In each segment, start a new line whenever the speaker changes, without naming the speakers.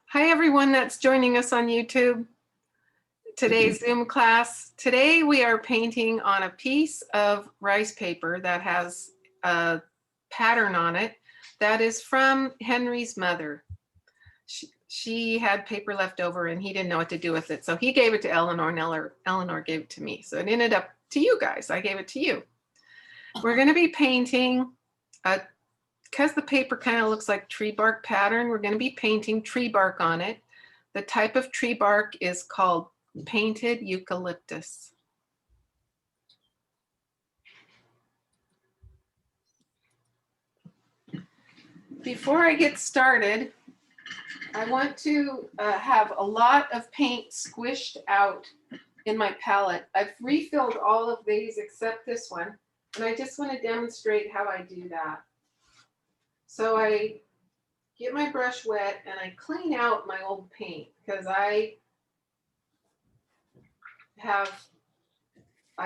Hi, everyone that's joining us on YouTube. Today's Zoom class. Today we are painting on a piece of rice paper that has a pattern on it that is from Henry's mother. She had paper left over and he didn't know what to do with it. So he gave it to Eleanor and Eleanor gave it to me. So it ended up to you guys. I gave it to you. We're going to be painting because the paper kind of looks like tree bark pattern, we're going to be painting tree bark on it. The type of tree bark is called painted eucalyptus. Before I get started, I want to have a lot of paint squished out in my palette. I've refilled all of these except this one, and I just want to demonstrate how I do that. So I get my brush wet and I clean out my old paint because I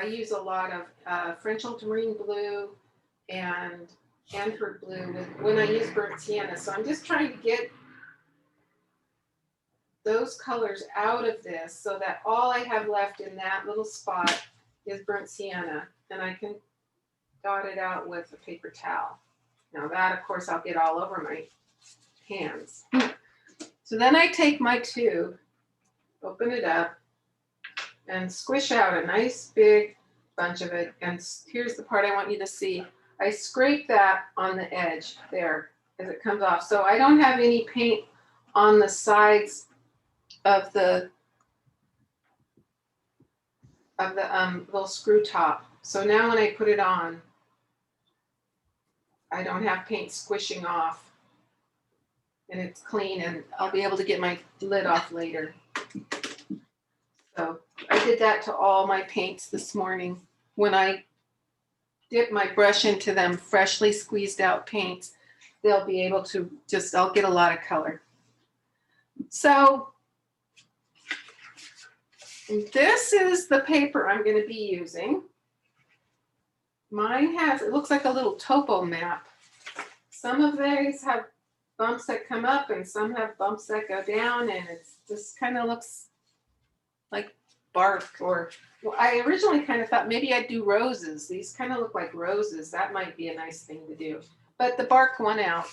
use a lot of French ultramarine blue and Antwerp blue when I use burnt sienna. So I'm just trying to get those colors out of this so that all I have left in that little spot is burnt sienna, and I can dot it out with a paper towel. Now that, of course, I'll get all over my hands. So then I take my tube, open it up, and squish out a nice big bunch of it. And here's the part I want you to see. I scrape that on the edge there as it comes off. So I don't have any paint on the sides of the little screw top. So now when I put it on, I don't have paint squishing off, and it's clean, and I'll be able to get my lid off later. So I did that to all my paints this morning. When I dip my brush into them freshly squeezed out paints, they'll be able to I'll get a lot of color. So this is the paper I'm going to be using. Mine it looks like a little topo map. Some of these have bumps that come up and some have bumps that go down, and it just kind of looks like bark. Or well, I originally kind of thought maybe I'd do roses. These kind of look like roses. That might be a nice thing to do. But the bark won out.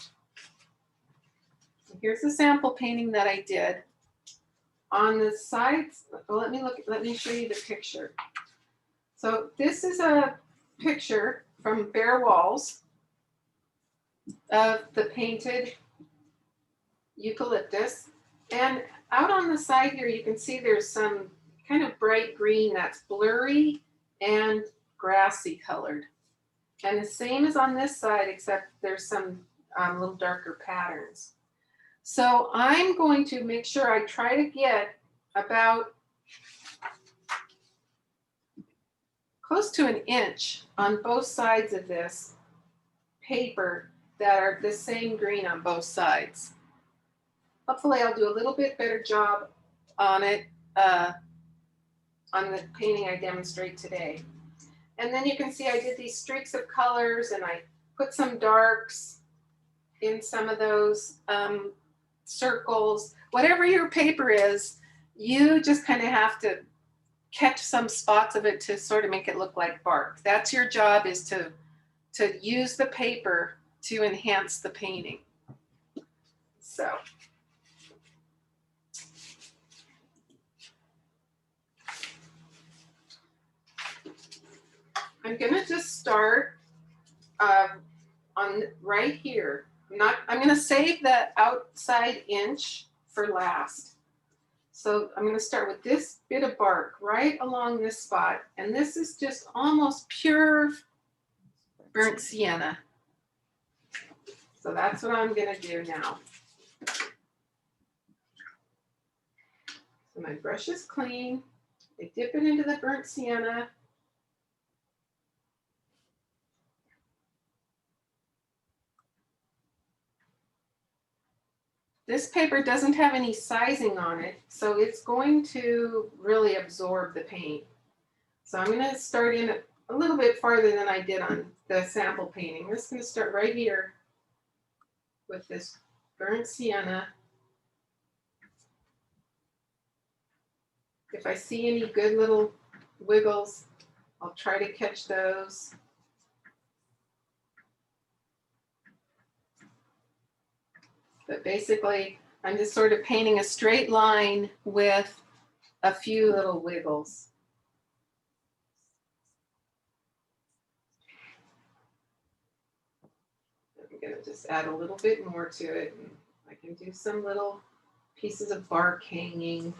Here's the sample painting that I did. On the sides, well, let me show you the picture. So this is a picture from Bare Walls of the painted eucalyptus. And out on the side here, you can see there's some kind of bright green that's blurry and grassy colored. And the same as on this side, except there's some little darker patterns. So I'm going to make sure I try to get about close to an inch on both sides of this paper that are the same green on both sides. Hopefully I'll do a little bit better job on it, on the painting I demonstrate today. And then you can see I did these streaks of colors, and I put some darks in some of those circles. Whatever your paper is, you just kind of have to catch some spots of it to sort of make it look like bark. That's your job, is to use the paper to enhance the painting. So I'm going to just start on right here. I'm going to save that outside inch for last. So I'm going to start with this bit of bark right along this spot. And this is just almost pure burnt sienna. So that's what I'm going to do now. So my brush is clean. I dip it into the burnt sienna. This paper doesn't have any sizing on it, so it's going to really absorb the paint. So I'm going to start in a little bit farther than I did on the sample painting. I'm just going to start right here with this burnt sienna. If I see any good little wiggles, I'll try to catch those. But basically, I'm just sort of painting a straight line with a few little wiggles. I'm going to just add a little bit more to it. And I can do some little pieces of bark hanging.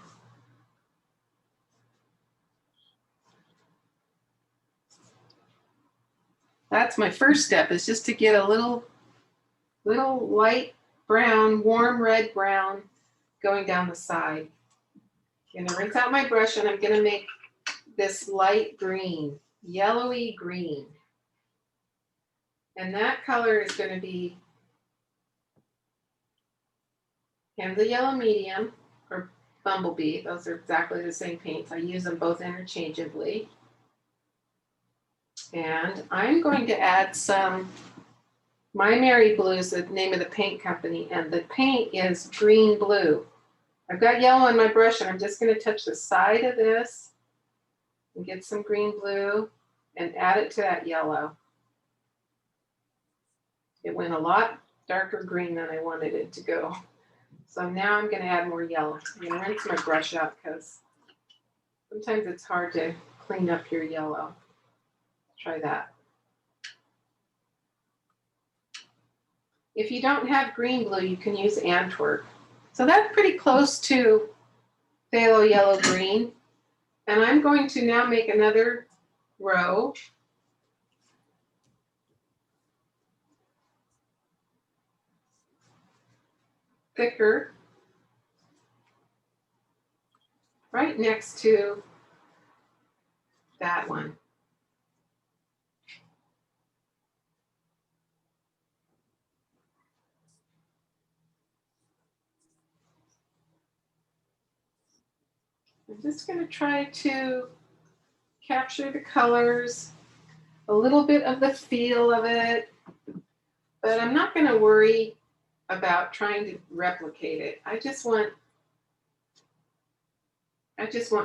That's my first step, is just to get a little light brown, warm red brown going down the side. I'm going to rinse out my brush and I'm going to make this light green, yellowy green. And that color is going to be Hansa Yellow Medium or Bumblebee. Those are exactly the same paints. I use them both interchangeably. And I'm going to add some My Mary Blue is the name of the paint company, and the paint is green blue. I've got yellow on my brush, and I'm just going to touch the side of this and get some green blue and add it to that yellow. It went a lot darker green than I wanted it to go. So now I'm going to add more yellow. I'm going to rinse my brush out because sometimes it's hard to clean up your yellow. Try that. If you don't have green blue, you can use Antwerp. So that's pretty close to phthalo yellow green. And I'm going to now make another row. Thicker. Right next to that one. I'm just going to try to capture the colors, a little bit of the feel of it, but I'm not going to worry about trying to replicate it. I just want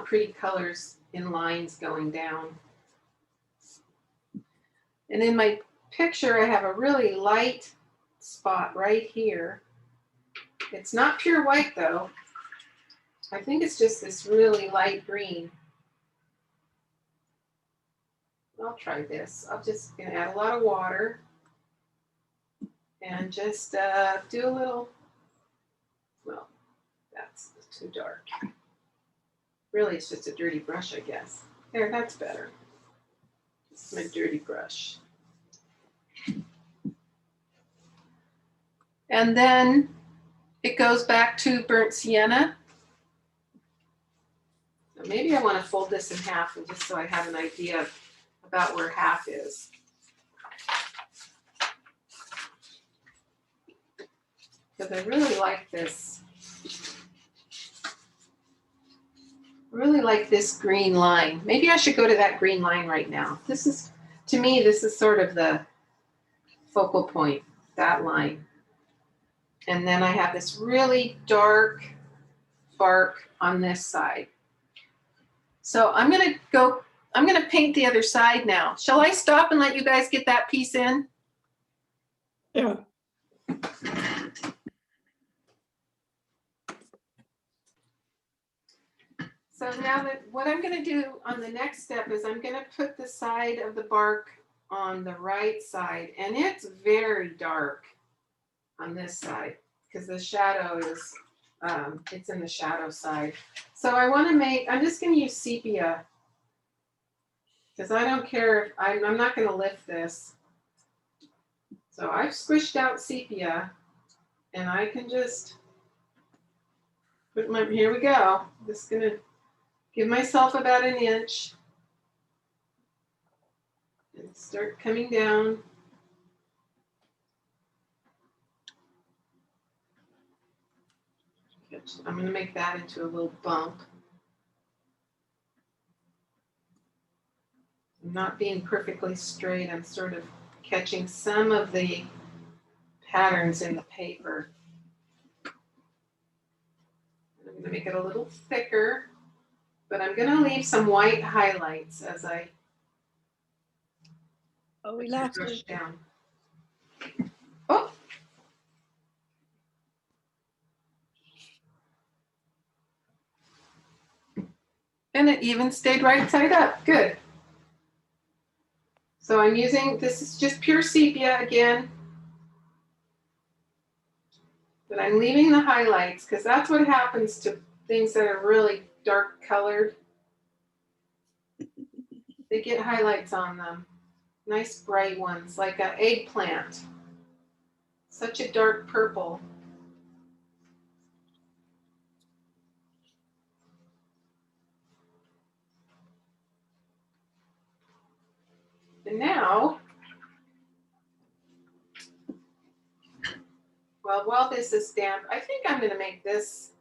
pretty colors in lines going down. And in my picture, I have a really light spot right here. It's not pure white though. I think it's just this really light green. I'll try this. I'm just going to add a lot of water and just do a little, well, that's too dark. Really, it's just a dirty brush, I guess. There, that's better. It's my dirty brush. And then it goes back to burnt sienna. So maybe I want to fold this in half, and just so I have an idea about where half is. Because I really like this. Really like this green line. Maybe I should go to that green line right now. This is, to me, this is sort of the focal point, that line. And then I have this really dark bark on this side. So I'm going to paint the other side now. Shall I stop and let you guys get that piece in?
Yeah.
So now that what I'm going to do on the next step is I'm going to put the side of the bark on the right side, and it's very dark on this side because the shadow is it's in the shadow side. So I want to make, I'm just going to use sepia because I don't care if I'm not going to lift this. So I've squished out sepia and I can just put my, here we go. Just going to give myself about an inch and start coming down. I'm going to make that into a little bump. I'm not being perfectly straight. I'm sort of catching some of the patterns in the paper. I'm going to make it a little thicker, But I'm gonna leave some white highlights as I
Oh, we
put the
lost
brush
you.
down. Oh. And it even stayed right side up, good. So I'm using, this is just pure sepia again. But I'm leaving the highlights because that's what happens to things that are really dark colored. They get highlights on them. Nice bright ones, like an eggplant. Such a dark purple. And now, well, while this is damp, I think I'm going to make this.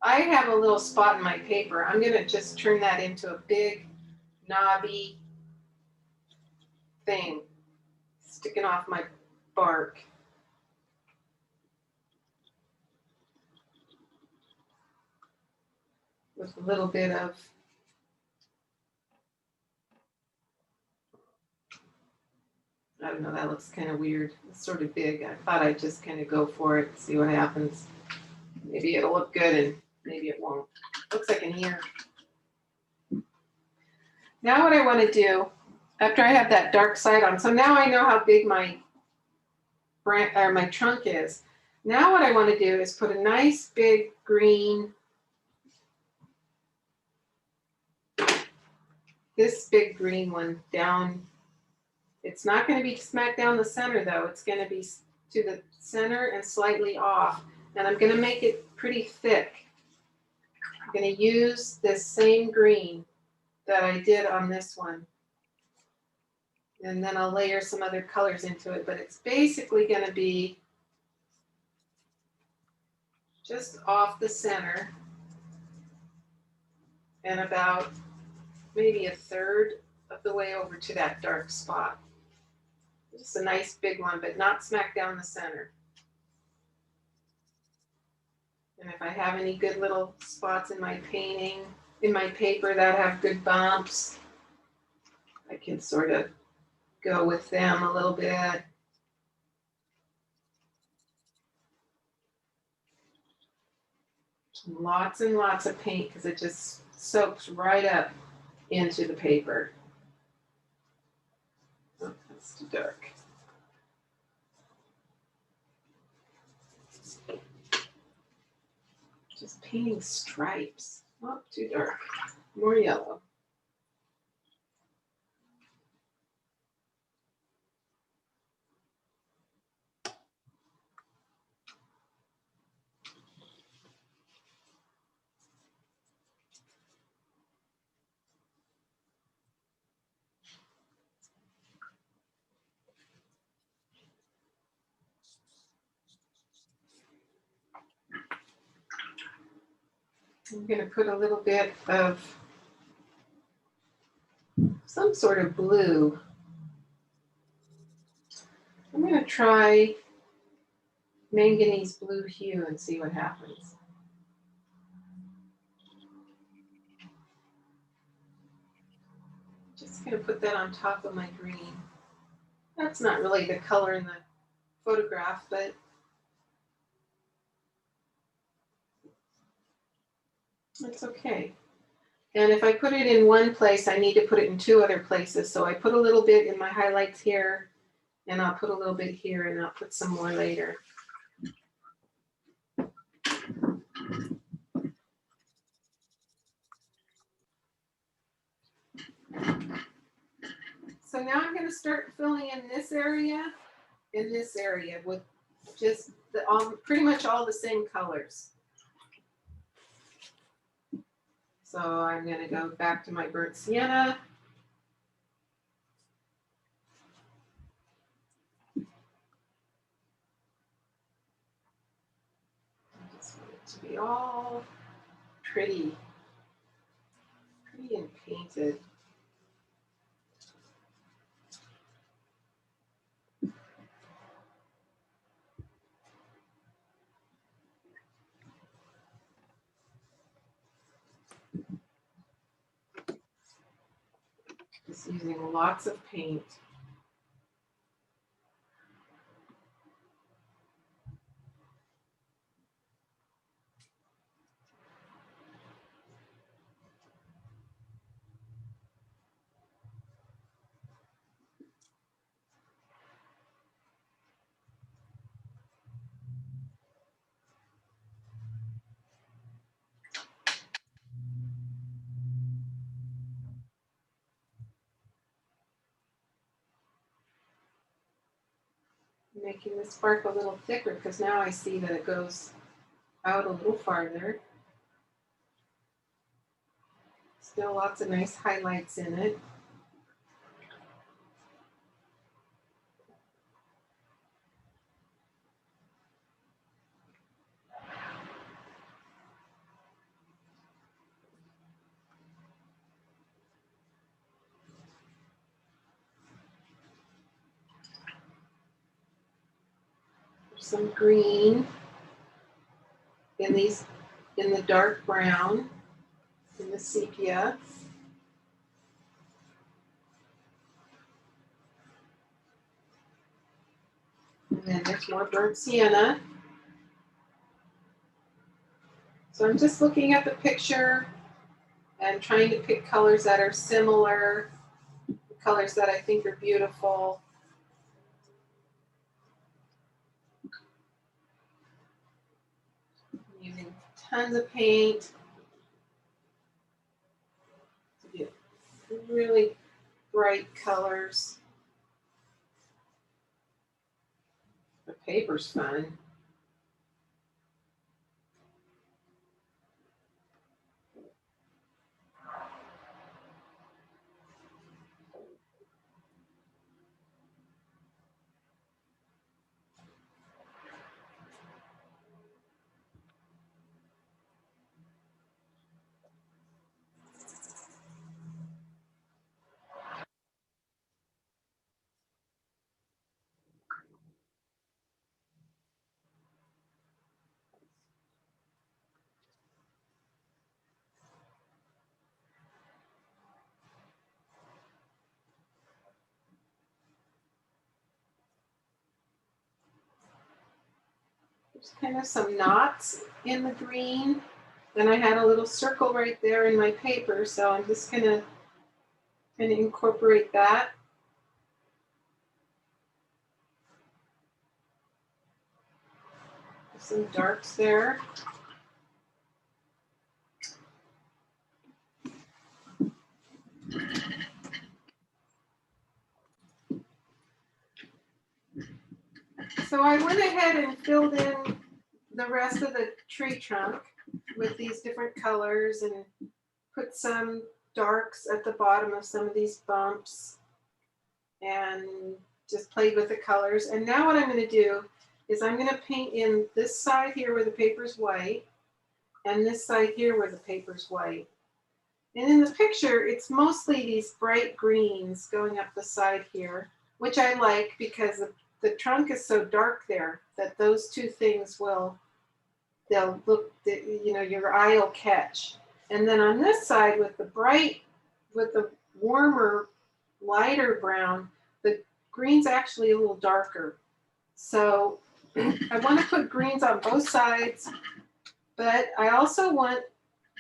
I have a little spot in my paper. I'm going to just turn that into a big, knobby thing sticking off my bark. With a little bit of I don't know, that looks kind of weird. It's sort of big. I thought I'd just kind of go for it, see what happens. Maybe it'll look good and maybe it won't. Looks like an ear. Now what I want to do, after I have that dark side on, so now I know how big my my trunk is. Now what I want to do is put a nice big green, this big green one down. It's not going to be smack down the center though. It's going to be to the center and slightly off. And I'm going to make it pretty thick. I'm going to use this same green that I did on this one. And then I'll layer some other colors into it, but it's basically going to be just off the center and about maybe a third of the way over to that dark spot. Just a nice big one, but not smack down the center. And if I have any good little spots in my painting, in my paper that have good bumps, I can sort of go with them a little bit. Lots and lots of paint because it just soaks right up into the paper. Oh, that's too dark. Just painting stripes. Oh, too dark. More yellow. I'm going to put a little bit of some sort of blue. I'm going to try manganese blue hue and see what happens. Just going to put that on top of my green. That's not really the color in the photograph, but it's okay. And if I put it in one place, I need to put it in two other places. So I put a little bit in my highlights here, and I'll put a little bit here, and I'll put some more later. So now I'm going to start filling in this area with just pretty much all the same colors. So I'm going to go back to my burnt sienna. I just want it to be all pretty and painted. Just using lots of paint. Making the spark a little thicker because now I see that it goes out a little farther. Still lots of nice highlights in it. Some green in the dark brown, in the sepia. And then there's more burnt sienna. So I'm just looking at the picture and trying to pick colors that are similar, colors that I think are beautiful. I'm using tons of paint to get really bright colors. The paper's fun. There's kind of some knots in the green. Then I had a little circle right there in my paper, so I'm just gonna kind of incorporate that. Some darks there. So I went ahead and filled in the rest of the tree trunk with these different colors and put some darks at the bottom of some of these bumps and just played with the colors. And now what I'm going to do is I'm going to paint in this side here where the paper's white and this side here where the paper's white. And in the picture, it's mostly these bright greens going up the side here, which I like because the trunk is so dark there that those two things they'll look, you know, your eye will catch. And then on this side with the warmer, lighter brown, the green's actually a little darker. So I want to put greens on both sides, but I also want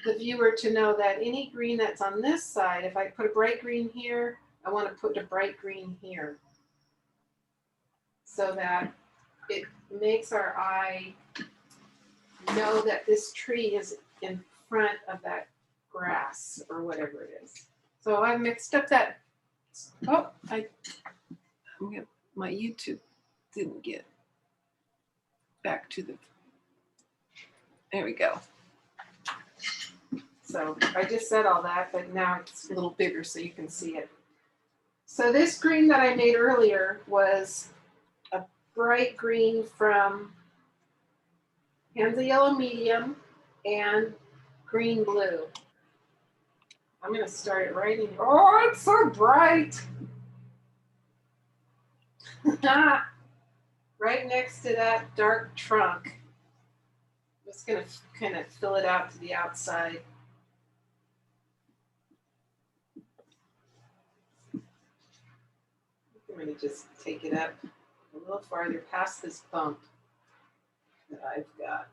the viewer to know that any green that's on this side, if I put a bright green here, I want to put a bright green here so that it makes our eye know that this tree is in front of that grass or whatever it is. So I've mixed up that. Oh, my YouTube didn't get back to the, there we go. So I just said all that, but now it's a little bigger so you can see it. So this green that I made earlier was a bright green from Hansa Yellow Medium and green blue. I'm going to start it right in. Oh, it's so bright. Right next to that dark trunk. I'm just going to kind of fill it out to the outside. I'm going to just take it up a little farther past this bump that I've got.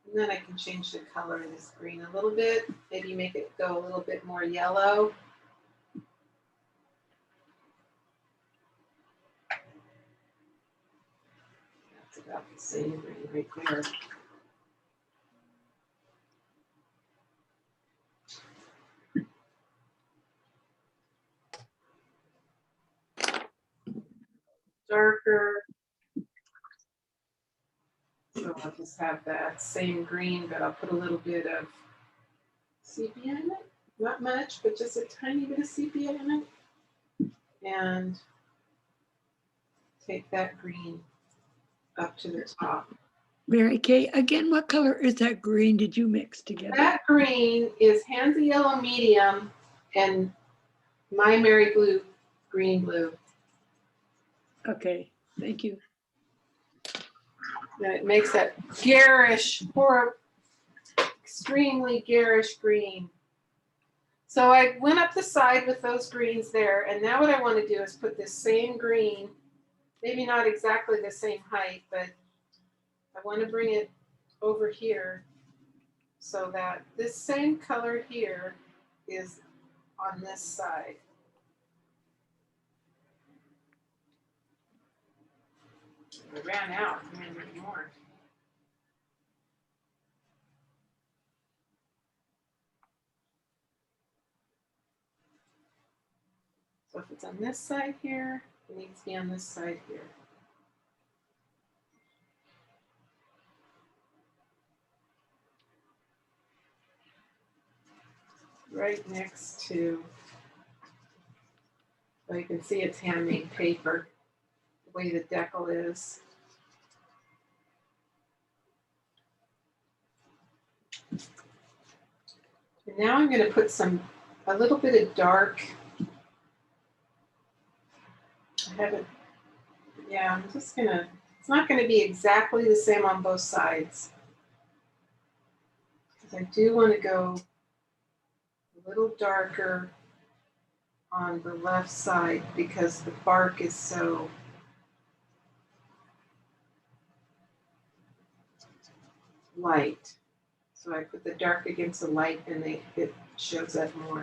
And then I can change the color of this green a little bit, maybe make it go a little bit more yellow. That's about the same green right there. Darker. So I'll just have that same green, but I'll put a little bit of sepia in it. Not much, but just a tiny bit of sepia in it. And take that green up to the top.
Mary Kay, again, what color is that green did you mix together?
That green is Hansa Yellow Medium and My Mary Blue Green Blue.
Okay, thank you.
And it makes that garish, or extremely garish green. So I went up the side with those greens there, and now what I want to do is put this same green, maybe not exactly the same height, but I want to bring it over here so that this same color here is on this side. I ran out, I'm going to need more. So if it's on this side here, it needs to be on this side here. Right next to, well, you can see it's handmade paper, the way the decal is. And now I'm going to put a little bit of dark. I haven't, yeah, I'm just going to, it's not going to be exactly the same on both sides. Because I do want to go a little darker on the left side because the bark is so light. So I put the dark against the light and it shows up more.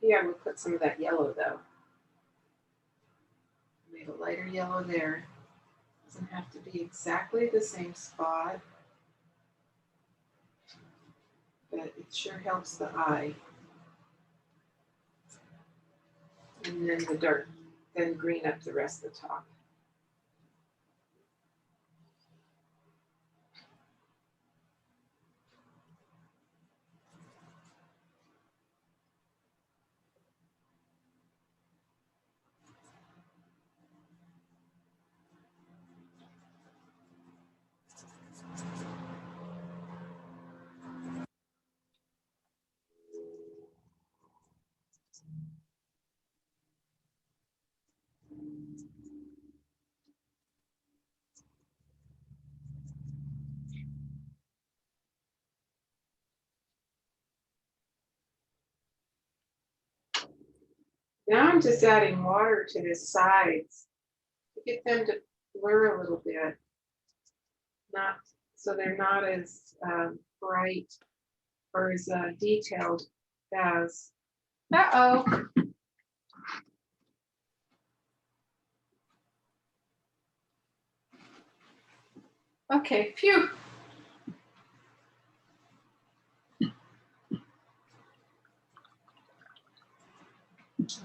Maybe I would put some of that yellow though. Made a lighter yellow there. Doesn't have to be exactly the same spot, but it sure helps the eye. And then the dark, then green up the rest of the top. Now I'm just adding water to the sides to get them to blur a little bit, not so they're not as bright or as detailed as. Uh-oh. Okay, phew.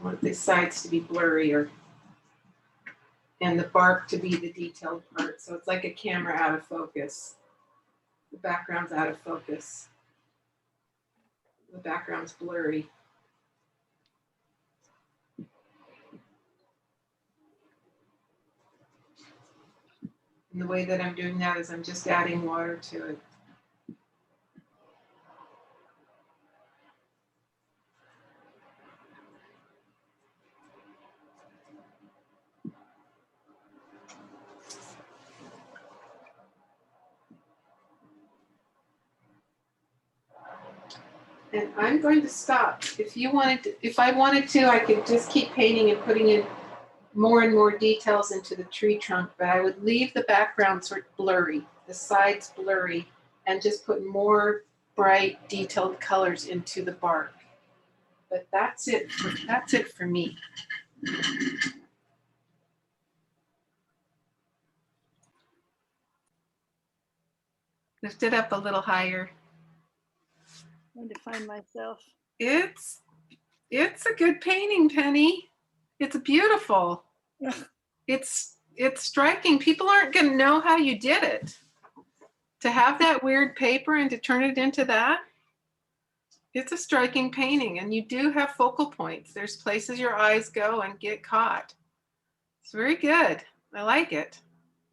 I want these sides to be blurrier and the bark to be the detailed part. So it's like a camera out of focus. The background's out of focus. The background's blurry. And the way that I'm doing that is I'm just adding water to it. And I'm going to stop. If I wanted to, I could just keep painting and putting in more and more details into the tree trunk, but I would leave the background sort of blurry, the sides blurry, and just put more bright, detailed colors into the bark. But that's it for me. Lift it up a little higher.
Trying to find myself.
It's a good painting, Penny. It's beautiful. It's striking. People aren't going to know how you did it. To have that weird paper and to turn it into that, it's a striking painting, and you do have focal points. There's places your eyes go and get caught. It's very good. I like it.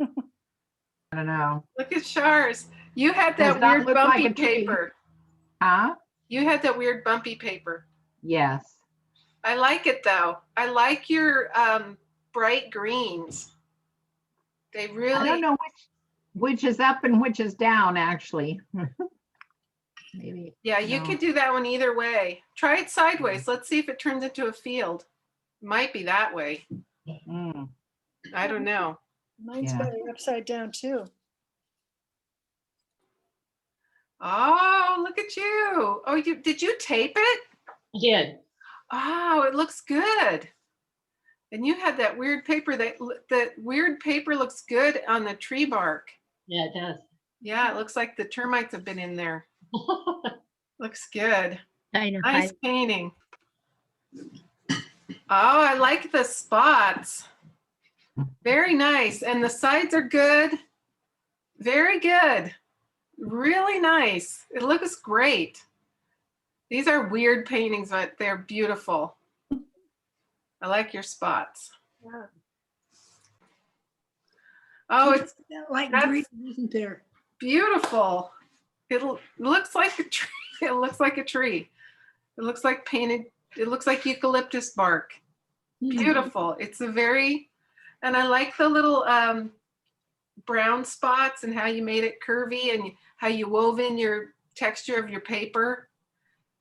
I don't know.
Look at Shars. You had
Does
that
not
weird
look like
bumpy
a tree.
paper.
Huh?
You had that weird bumpy paper.
Yes.
I like it though. I like your bright greens. They really.
I don't know which is up and which is down, actually. Maybe.
Yeah, you
no.
could do that one either way. Try it sideways. Let's see if it turns into a field. Might be that way.
Mm.
I don't know.
Mine's
Yeah.
better upside down too.
Oh, look at you. Oh, did you tape it?
I did.
Oh, it looks good. And you had that weird paper. That weird paper looks good on the tree bark.
Yeah, it does.
Yeah, it looks like the termites have been in there. Looks good.
I know.
Nice painting. Oh, I like the spots. Very nice. And the sides are good. Very good. Really nice. It looks great. These are weird paintings, but they're beautiful. I like your spots.
Yeah.
Oh, it's
Like
that's-
green, isn't there?
beautiful. It looks like a tree. It looks like a tree. It looks like painted. It looks like eucalyptus bark. Beautiful. It's and I like the little brown spots and how you made it curvy and how you wove in your texture of your paper.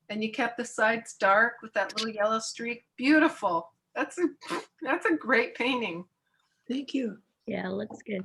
And you kept the sides dark with that little yellow streak. Beautiful. That's a great painting.
Thank you.
Yeah, looks good.